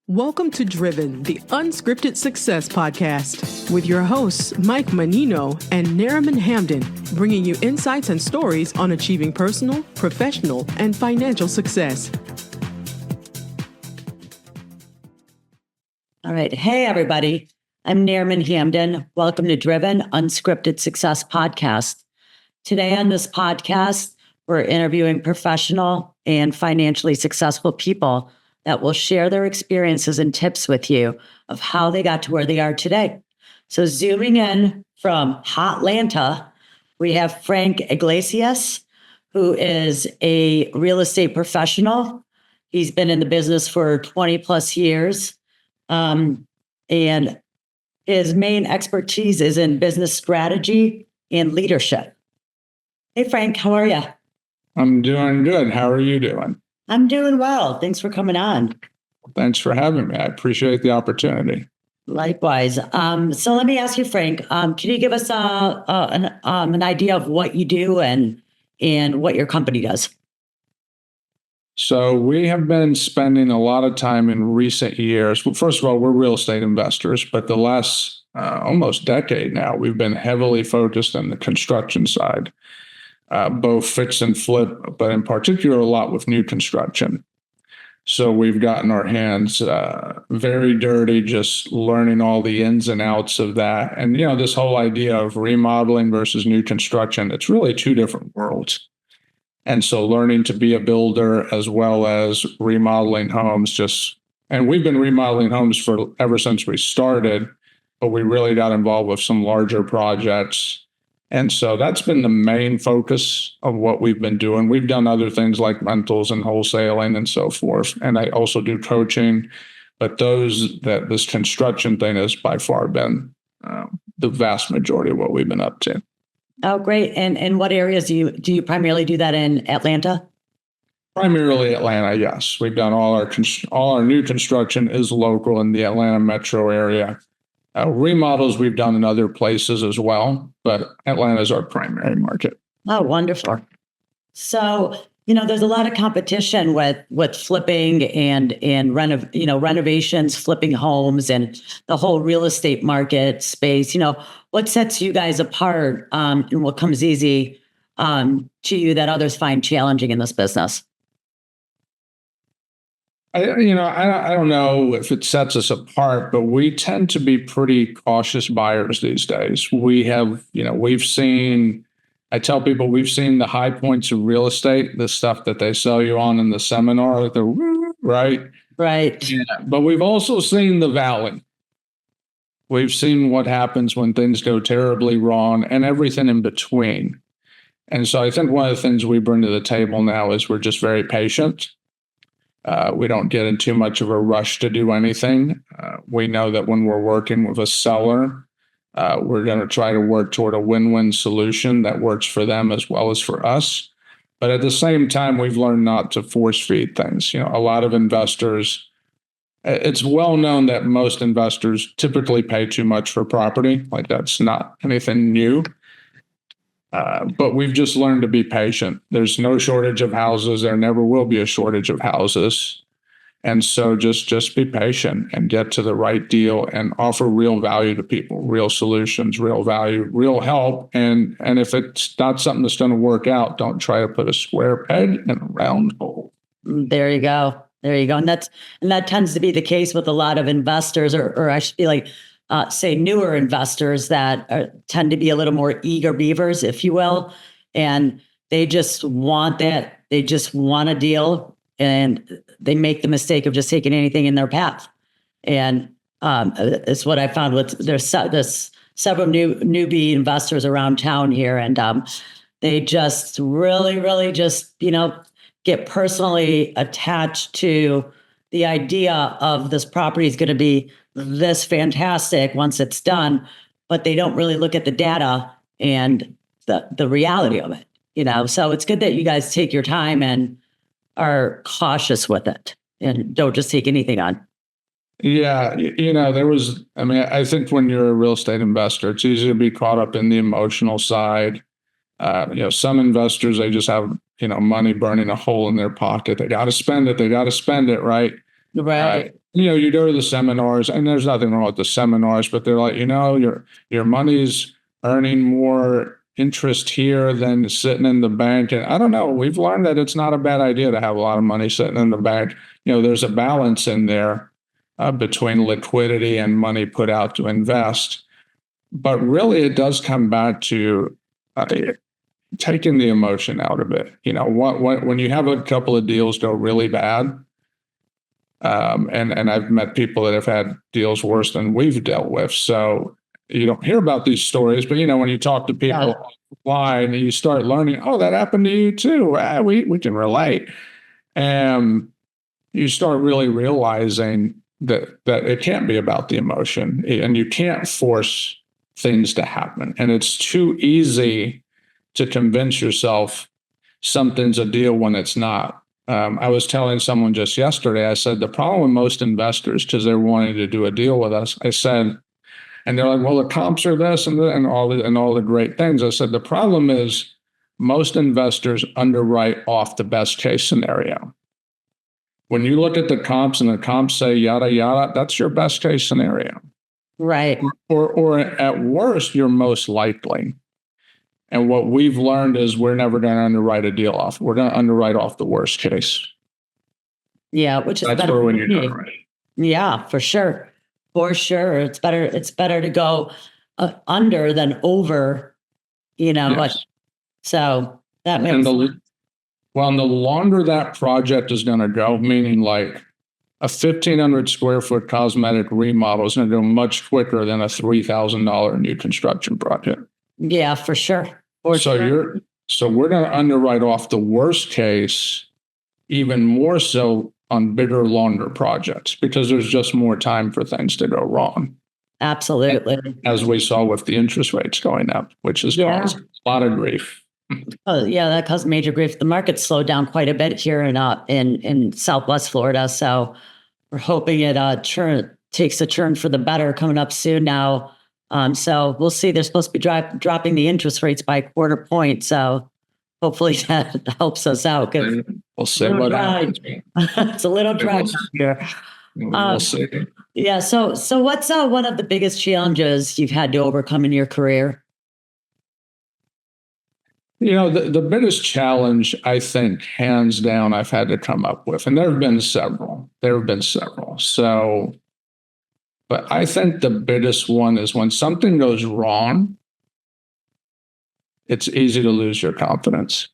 Welcome to Driven, the Unscripted Success podcast, with your hosts, Mike Manino and Nareman Hamdan, bringing you insights and stories on achieving personal, professional, and financial success. All right. Hey, everybody. I'm Nareman Hamdan. Welcome to Driven, Unscripted Success podcast. Today on this podcast, we're interviewing professional and financially successful people that will share their experiences and tips with you of how they got to where they are today. So zooming in from Hotlanta, we have Frank Iglesias, who is a real estate professional. He's been in the business for 20 plus years. And his main expertise is in business strategy and leadership. Hey, Frank, how are you? I'm doing good. How are you doing? I'm doing well. Thanks for coming on. Thanks for having me. I appreciate the opportunity. Likewise. So let me ask you, Frank, can you give us an idea of what you do and what your company does? So we have been spending a lot of time in recent years. Well, first of all, we're real estate investors, but the last almost decade now, we've been heavily focused on the construction side. Both fix and flip, but in particular, a lot with new construction. So we've gotten our hands very dirty, just learning all the ins and outs of that. And, this whole idea of remodeling versus new construction, it's really two different worlds. And so learning to be a builder as well as remodeling homes and we've been remodeling homes for ever since we started, but we really got involved with some larger projects. And so that's been the main focus of what we've been doing. We've done other things like rentals and wholesaling and so forth. And I also do coaching, but this construction thing has by far been the vast majority of what we've been up to. Oh, great. And what areas do you primarily do that in Atlanta? Primarily Atlanta, yes. We've done all our new construction is local in the Atlanta metro area. Remodels we've done in other places as well, but Atlanta is our primary market. Oh, wonderful. So, there's a lot of competition with flipping and renovations, flipping homes, and the whole real estate market space. What sets you guys apart, and what comes easy to you that others find challenging in this business? I don't know if it sets us apart, but we tend to be pretty cautious buyers these days. I tell people we've seen the high points of real estate, the stuff that they sell you on in the seminar, right? Right. Yeah, but we've also seen the valley. We've seen what happens when things go terribly wrong and everything in between. And so I think one of the things we bring to the table now is we're just very patient. We don't get in too much of a rush to do anything. We know that when we're working with a seller, we're going to try to work toward a win-win solution that works for them as well as for us. But at the same time, we've learned not to force feed things. A lot of investors, it's well known that most investors typically pay too much for property. Like that's not anything new. But we've just learned to be patient. There's no shortage of houses. There never will be a shortage of houses. And so just be patient and get to the right deal and offer real value to people, real solutions, real value, real help. And if it's not something that's going to work out, don't try to put a square peg in a round hole. There you go. And that tends to be the case with a lot of investors, or I should be like, say newer investors that tend to be a little more eager beavers, if you will. And they just want that. They just want a deal, and they make the mistake of just taking anything in their path. And it's what I found there's several newbie investors around town here. And they just really just, get personally attached to the idea of this property is going to be this fantastic once it's done, but they don't really look at the data and the reality of it, So it's good that you guys take your time and are cautious with it and don't just take anything on. Yeah, I think when you're a real estate investor, it's easy to be caught up in the emotional side. Some investors, they just have, money burning a hole in their pocket. They got to spend it. Right. Right. You go to the seminars, and there's nothing wrong with the seminars, but they're like, your money's earning more interest here than sitting in the bank. And I don't know, we've learned that it's not a bad idea to have a lot of money sitting in the bank. There's a balance in there between liquidity and money put out to invest. But really, it does come back to taking the emotion out of it. When you have a couple of deals go really bad, and I've met people that have had deals worse than we've dealt with. So you don't hear about these stories, but when you talk to people online, and you start learning, oh, that happened to you too. We can relate, and you start really realizing that it can't be about the emotion, and you can't force things to happen. And it's too easy to convince yourself something's a deal when it's not. I was telling someone just yesterday, I said, the problem with most investors, because they're wanting to do a deal with us, I said, and they're like, well, the comps are this and all the great things. I said, the problem is most investors underwrite off the best case scenario. When you look at the comps and the comps say yada, yada, that's your best case scenario. Right. Or at worst, you're most likely. And what we've learned is we're never going to underwrite a deal off. We're going to underwrite off the worst case. Yeah, which is that's better where when you're done, right? Yeah, for sure. For sure. It's better to go under than over, Yes. So that makes and the longer that project is going to go, meaning like a 1,500 square foot cosmetic remodel is going to go much quicker than a $3,000 new construction project. Yeah, for sure. So we're going to underwrite off the worst case, even more so on bigger, longer projects, because there's just more time for things to go wrong. Absolutely. As we saw with the interest rates going up, which has caused a lot of grief. Oh, yeah, that caused major grief. The market slowed down quite a bit here in Southwest Florida. So we're hoping it takes a turn for the better coming up soon now. So we'll see. They're supposed to be dropping the interest rates by a quarter point. So hopefully that helps us out. We'll see what happens. It's a little dry here. We'll see. Yeah. So what's one of the biggest challenges you've had to overcome in your career? The biggest challenge, I think, hands down, I've had to come up with, and there have been several. So, but I think the biggest one is when something goes wrong, it's easy to lose your confidence.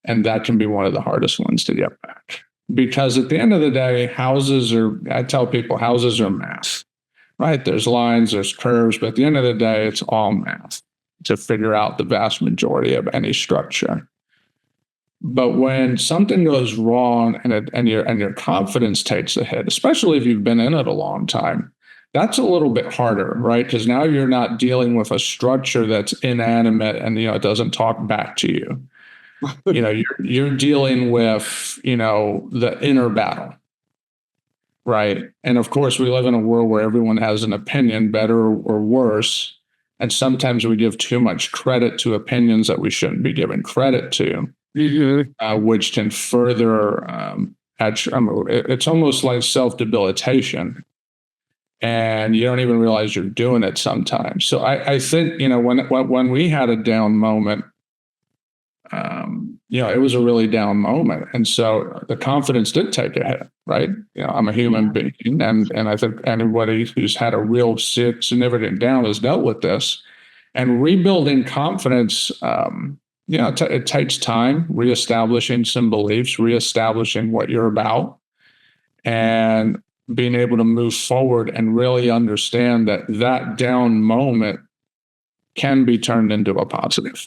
And that can be one of the hardest ones to get back. Because at the end of the day, I tell people houses are math, right? There's lines, there's curves, but at the end of the day, it's all math to figure out the vast majority of any structure. But when something goes wrong and your confidence takes a hit, especially if you've been in it a long time, that's a little bit harder, right? Because now you're not dealing with a structure that's inanimate and it doesn't talk back to you. You're dealing with the inner battle, right? And of course, we live in a world where everyone has an opinion, better or worse. And sometimes we give too much credit to opinions that we shouldn't be giving credit to, which can further, it's almost like self-debilitation. And you don't even realize you're doing it sometimes. So I think, when we had a down moment, it was a really down moment. And so the confidence did take a hit, right? I'm a human being. And I think anybody who's had a real significant down has dealt with this. And rebuilding confidence, it takes time, reestablishing some beliefs, reestablishing what you're about, and being able to move forward and really understand that down moment can be turned into a positive.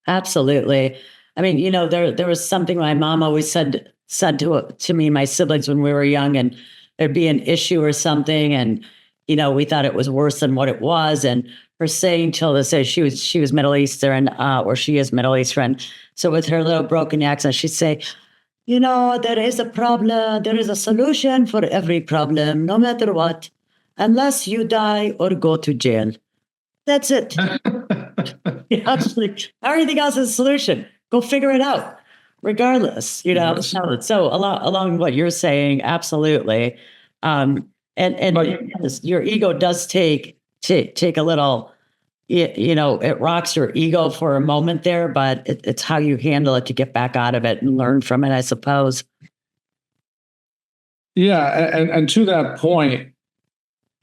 Absolutely. I mean, there was something my mom always said to me and my siblings when we were young, and there'd be an issue or something, and we thought it was worse than what it was. And her saying till this day, she was Middle Eastern, or she is Middle Eastern. So with her little broken accent, she'd say, there is a problem, there is a solution for every problem, no matter what, unless you die or go to jail. That's it. Everything else is a solution. Go figure it out. regardless, Yes. so along what you're saying, absolutely. And yes, your ego does take a little, it rocks your ego for a moment there, but it's how you handle it to get back out of it and learn from it, I suppose. Yeah, and to that point,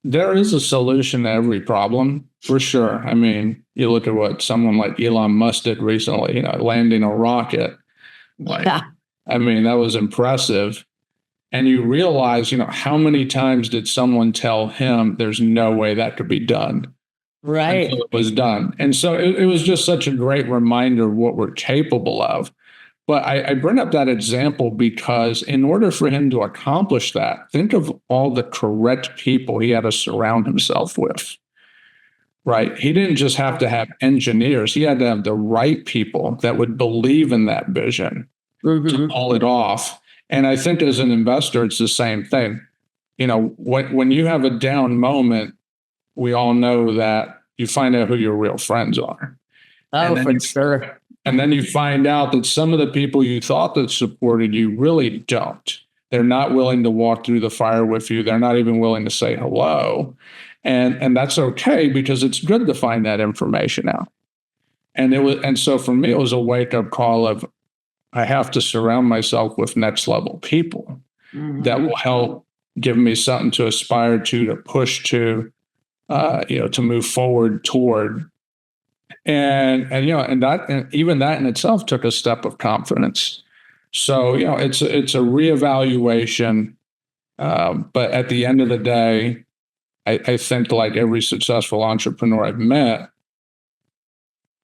there is a solution to every problem, for sure. I mean, you look at what someone like Elon Musk did recently, landing a rocket. Like, I mean, that was impressive. And you realize, how many times did someone tell him there's no way that could be done? Right. Until it was done. And so it was just such a great reminder of what we're capable of. But I bring up that example because in order for him to accomplish that, think of all the correct people he had to surround himself with, right? He didn't just have to have engineers. He had to have the right people that would believe in that vision to pull it off. And I think as an investor, it's the same thing. When you have a down moment, we all know that you find out who your real friends are. Oh, for sure. And then you find out that some of the people you thought that supported you really don't. They're not willing to walk through the fire with you. They're not even willing to say hello. And that's okay because it's good to find that information out. And so for me, it was a wake-up call of I have to surround myself with next level people that will help give me something to aspire to push to, to move forward toward. And even that in itself took a step of confidence. So, it's a reevaluation. But at the end of the day, I think like every successful entrepreneur I've met,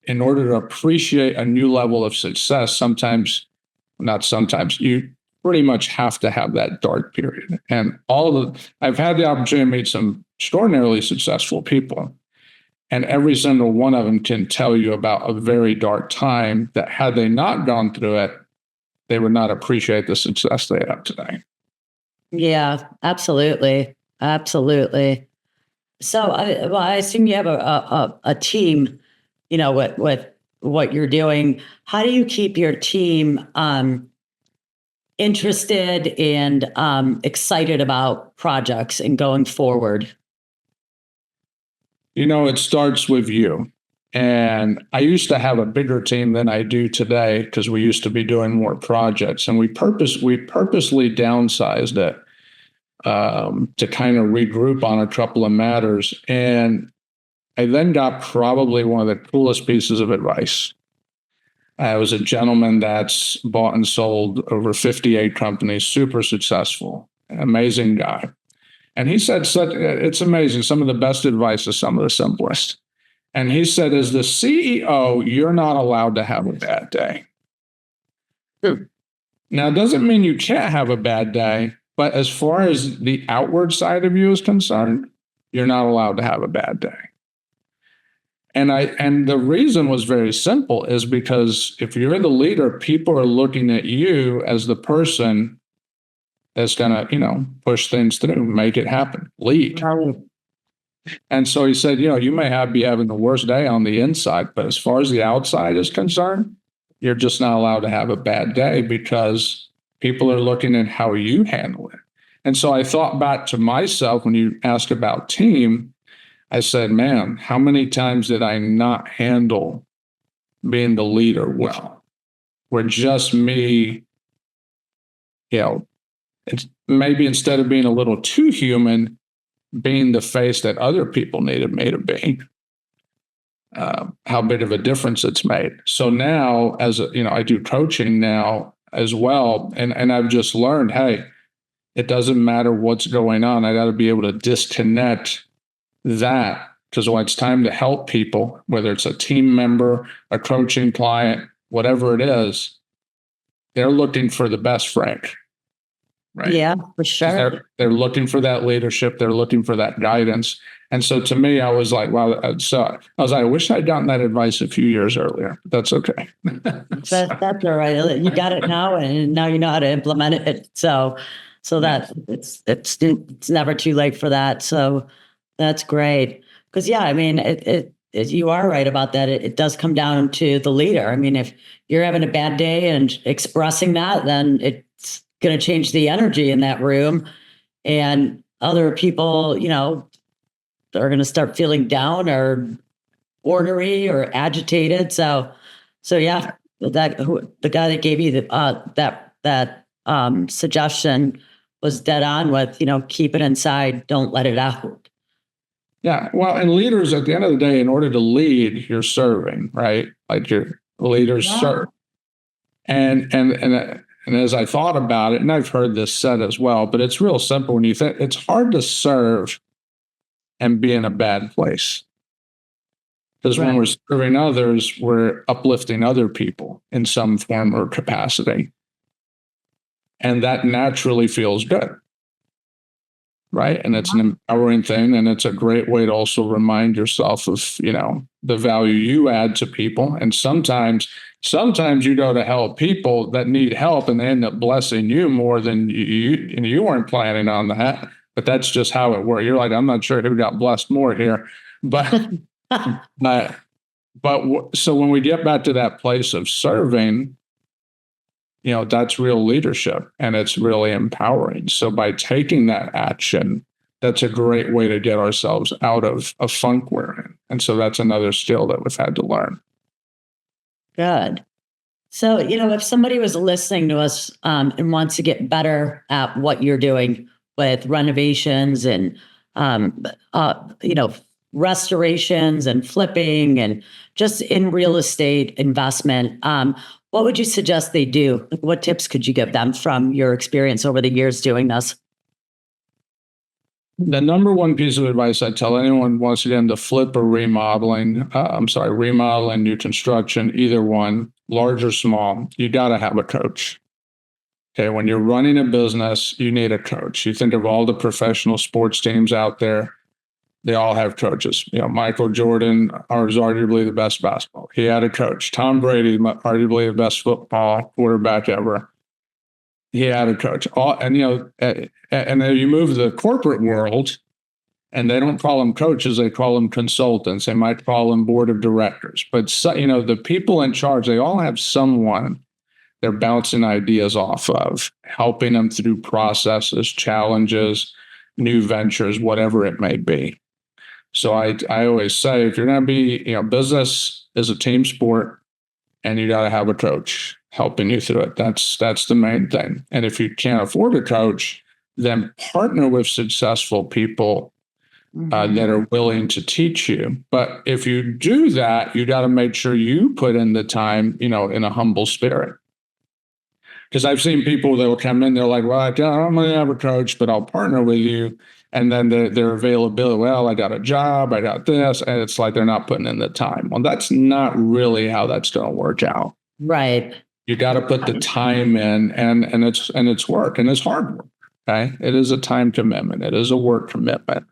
in order to appreciate a new level of success, you pretty much have to have that dark period. And I've had the opportunity to meet some extraordinarily successful people. And every single one of them can tell you about a very dark time that had they not gone through it, they would not appreciate the success they have today. Yeah, absolutely. Absolutely. So I assume you have a team, with what you're doing. How do you keep your team interested and excited about projects and going forward? It starts with you. And I used to have a bigger team than I do today because we used to be doing more projects, and we purposely downsized it to kind of regroup on a couple of matters. And I then got probably one of the coolest pieces of advice. I was a gentleman that's bought and sold over 58 companies, super successful, amazing guy. And he said, it's amazing. Some of the best advice is some of the simplest. And he said, as the CEO, you're not allowed to have a bad day. Now, it doesn't mean you can't have a bad day, but as far as the outward side of you is concerned, you're not allowed to have a bad day. And the reason was very simple, is because if you're the leader, people are looking at you as the person that's going to, push things through, make it happen, lead. And so he said, you may be having the worst day on the inside, but as far as the outside is concerned, you're just not allowed to have a bad day because people are looking at how you handle it. And so I thought back to myself when you asked about team. I said, man, how many times did I not handle being the leader well? Where just me, it's maybe instead of being a little too human, being the face that other people needed me to be. How big of a difference it's made. So now, I do coaching now as well, and I've just learned, hey, it doesn't matter what's going on. I got to be able to disconnect that, because when it's time to help people, whether it's a team member, a coaching client, whatever it is, they're looking for the best Frank. Right. Yeah, for sure. They're looking for that leadership. They're looking for that guidance. And so to me, I was like, wow. So I was like, I wish I'd gotten that advice a few years earlier. That's okay. That's all right. You got it now, and now you know how to implement it. So that it's never too late for that. So that's great. Because I mean, you are right about that. It does come down to the leader. I mean, if you're having a bad day and expressing that, then it's going to change the energy in that room. And other people, are going to start feeling down or ornery or agitated. So yeah, the guy that gave you that suggestion was dead on with, keep it inside, don't let it out. Yeah. Well, and leaders at the end of the day, in order to lead, you're serving, right? Like your leaders serve. And as I thought about it, and I've heard this said as well, but it's real simple when you think it's hard to serve and be in a bad place. Because when we're serving others, we're uplifting other people in some form or capacity. And that naturally feels good. Right. And it's an empowering thing. And it's a great way to also remind yourself of, the value you add to people. And sometimes you go to help people that need help and they end up blessing you more than you weren't planning on that. But that's just how it works. You're like, I'm not sure who got blessed more here. But so when we get back to that place of serving, that's real leadership and it's really empowering. So by taking that action, that's a great way to get ourselves out of a funk we're in. And so that's another skill that we've had to learn. Good. So, if somebody was listening to us and wants to get better at what you're doing with renovations and, restorations and flipping and just in real estate investment, what would you suggest they do? Like, what tips could you give them from your experience over the years doing this? The number one piece of advice I tell anyone who wants to get into flip or remodeling, remodeling, new construction, either one, large or small, you got to have a coach. Okay, when you're running a business, you need a coach. You think of all the professional sports teams out there, they all have coaches. Michael Jordan is arguably the best basketball. He had a coach. Tom Brady, arguably the best football quarterback ever. He had a coach. And then you move to the corporate world, and they don't call them coaches; they call them consultants. They might call them board of directors. But the people in charge, they all have someone they're bouncing ideas off of, helping them through processes, challenges, new ventures, whatever it may be. So I always say, if you're going to be, business is a team sport, and you got to have a coach helping you through it. That's the main thing. And if you can't afford a coach, then partner with successful people that are willing to teach you. But if you do that, you got to make sure you put in the time, in a humble spirit. Because I've seen people that will come in, they're like, well, I'm going to have a coach, but I'll partner with you. And then their availability, well, I got a job, I got this, and it's like they're not putting in the time. Well, that's not really how that's going to work out. Right. You got to put the time in, and it's work, and it's hard work. Okay, it is a time commitment. It is a work commitment.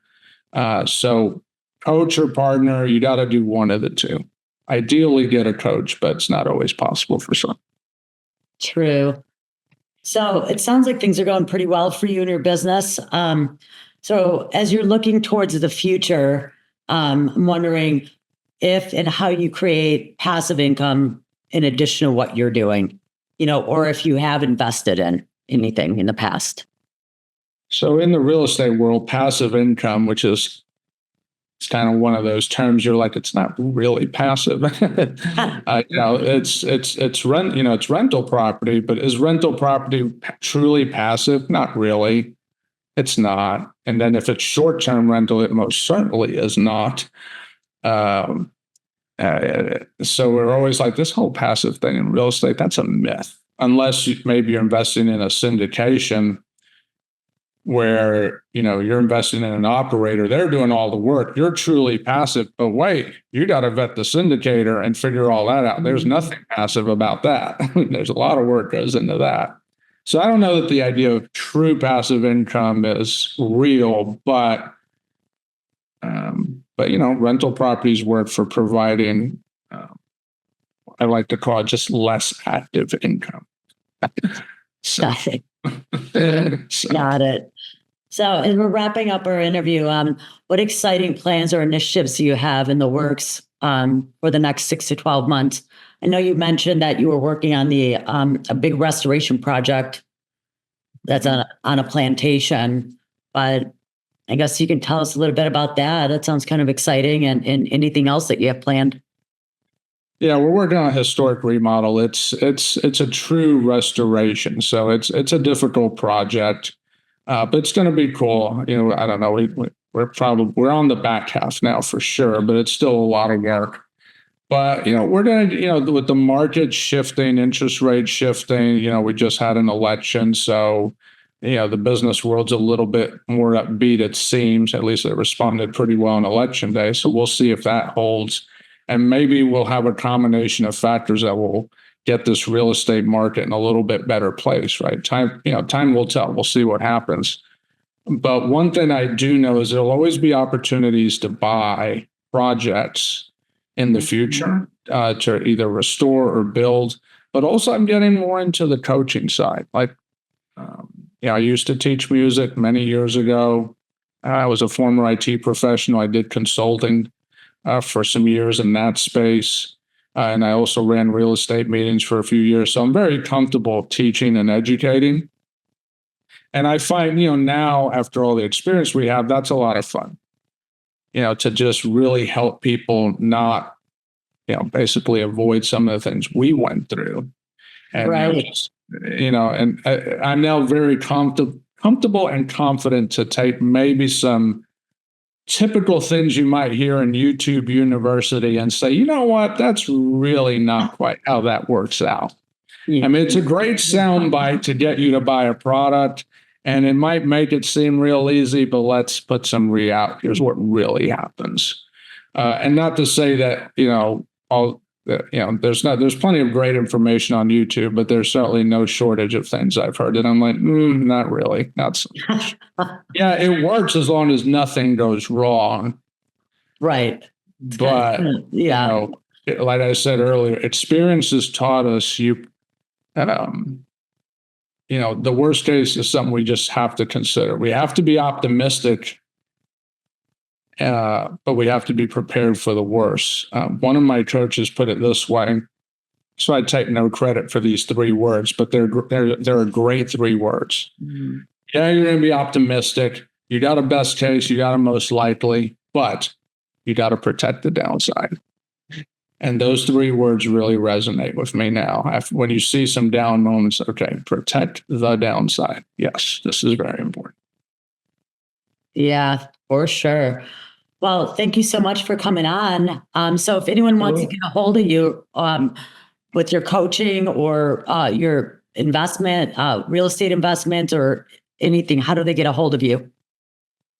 So, coach or partner, you got to do one of the two. Ideally, get a coach, but it's not always possible for some. True. So it sounds like things are going pretty well for you in your business. So as you're looking towards the future, I'm wondering if and how you create passive income in addition to what you're doing, or if you have invested in anything in the past. So in the real estate world, passive income, which is it's kind of one of those terms you're like, it's not really passive. It's rent, it's rental property, but is rental property truly passive? Not really. It's not. And then if it's short-term rental, it most certainly is not. So we're always like, this whole passive thing in real estate, that's a myth. Unless maybe you're investing in a syndication where, you're investing in an operator, they're doing all the work. You're truly passive, but wait, you got to vet the syndicator and figure all that out. There's nothing passive about that. There's a lot of work goes into that. So I don't know that the idea of true passive income is real, but rental properties work for providing, I like to call it just less active income. Got it. Got it. So as we're wrapping up our interview, what exciting plans or initiatives do you have in the works for the next 6 to 12 months. I know you mentioned that you were working on a big restoration project that's on a plantation, but I guess you can tell us a little bit about that. That sounds kind of exciting, and anything else that you have planned. Yeah, we're working on a historic remodel. It's a true restoration, so it's a difficult project, but it's going to be cool. I don't know. We're on the back half now for sure, but it's still a lot of work. But we're going to with the market shifting, interest rate shifting. We just had an election, so the business world's a little bit more upbeat. It seems, at least it responded pretty well on election day. So we'll see if that holds. And maybe we'll have a combination of factors that will get this real estate market in a little bit better place, right? Time will tell. We'll see what happens. But one thing I do know is there'll always be opportunities to buy projects in the future to either restore or build. But also, I'm getting more into the coaching side. Like, I used to teach music many years ago. I was a former IT professional. I did consulting for some years in that space. And I also ran real estate meetings for a few years. So I'm very comfortable teaching and educating. And I find, now after all the experience we have, that's a lot of fun, to just really help people not, basically avoid some of the things we went through. And, right. And I'm now very comfortable and confident to take maybe some typical things you might hear in YouTube University and say, you know what, that's really not quite how that works out. Yeah. I mean, it's a great soundbite to get you to buy a product, and it might make it seem real easy, but let's put some reality. Here's what really happens. And not to say that, there's plenty of great information on YouTube, but there's certainly no shortage of things I've heard. And I'm like, not really, not so much. Yeah, it works as long as nothing goes wrong. Right. But, like I said earlier, experience has taught us the worst case is something we just have to consider. We have to be optimistic, but we have to be prepared for the worst. One of my coaches put it this way, so I take no credit for these 3 words, but they're a great 3 words. Mm-hmm. Yeah, you're going to be optimistic. You got a best case, you got a most likely, but you got to protect the downside. And those 3 words really resonate with me now. When you see some down moments, okay, protect the downside. Yes, this is very important. Yeah, for sure. Well, thank you so much for coming on. So if anyone wants to get a hold of you with your coaching or your investment, real estate investment or anything, how do they get a hold of you?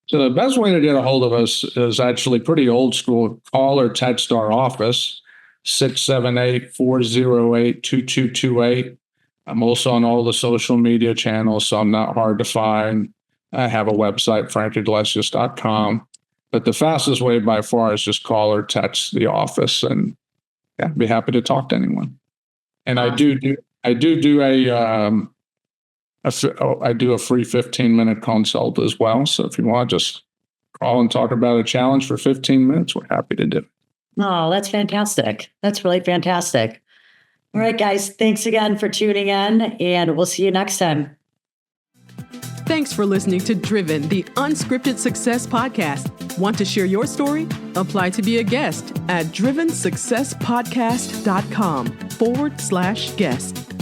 So the best way to get a hold of us is actually pretty old school. Call or text our office, 678-408-2228. I'm also on all the social media channels, so I'm not hard to find. I have a website, frankiglesias.com. But the fastest way by far is just call or text the office, and I'd be happy to talk to anyone. And I do a free 15-minute consult as well. So if you want, just call and talk about a challenge for 15 minutes. We're happy to do it. Oh, that's fantastic. That's really fantastic. All right, guys, thanks again for tuning in, and we'll see you next time. Thanks for listening to Driven, the Unscripted Success Podcast. Want to share your story? Apply to be a guest at drivensuccesspodcast.com/guest.